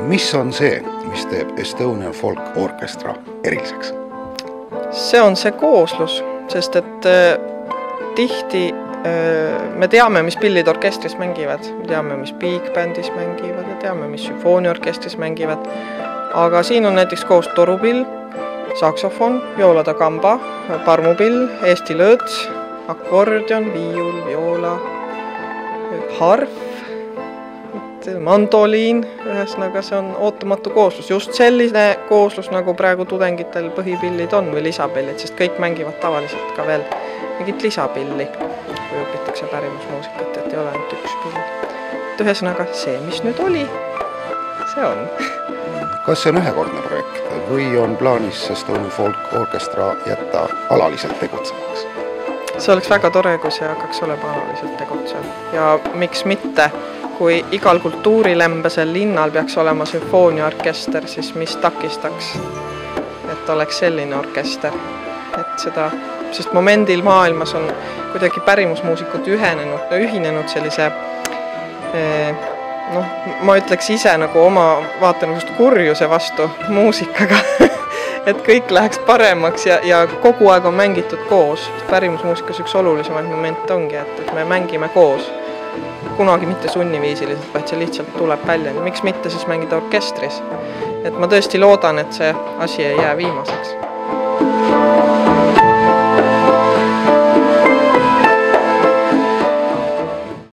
Mis on see, mis teeb Estonian Folk Orchestra eriliseks? See on see kooslus, sest et tihti me teame, mis pillid orkestris mängivad, me teame, mis big bandis mängivad ja teame, mis sümfooniaorkestris mängivad. Aga siin on näiteks koos torupill, saksofon, viola da gamba, parmupill, eesti lõõts, akordion, viiul, viola, harf, mandoliin, ühesõnaga see on ootamatu kooslus. Just selline kooslus, nagu praegu tudengitel põhipillid on või lisapillid, sest kõik mängivad tavaliselt ka veel mingit lisapilli, kui õpitakse pärimusmuusikat, et ei ole ainult üks pill. Ühesõnaga, see, mis nüüd oli, see on. Kas see on ühekordne projekt või on plaanis Estonian Folk Orchestra jätta alaliselt tegutsemaks? See oleks väga tore, kui see hakkaks olema alaliselt tegutsev. Ja miks mitte, kui igal kultuurilembesel linnal peaks olema sümfooniaorkester, siis mis takistaks, et oleks selline orkester. Sest momendil maailmas on kuidagi pärimusmuusikud ühinenud sellise, ma ütleks ise nagu oma vaatan just kurjuse vastu muusikaga, et kõik läheks paremaks ja kogu aeg on mängitud koos. Pärimusmuusikas üks olulisemaid moment ongi, et me mängime koos. Kunagi mitte sunniviisiliselt, vaid see lihtsalt tuleb välja. Miks mitte siis mängida orkestris? Et ma tõesti loodan, et see asi ei jää viimaseks.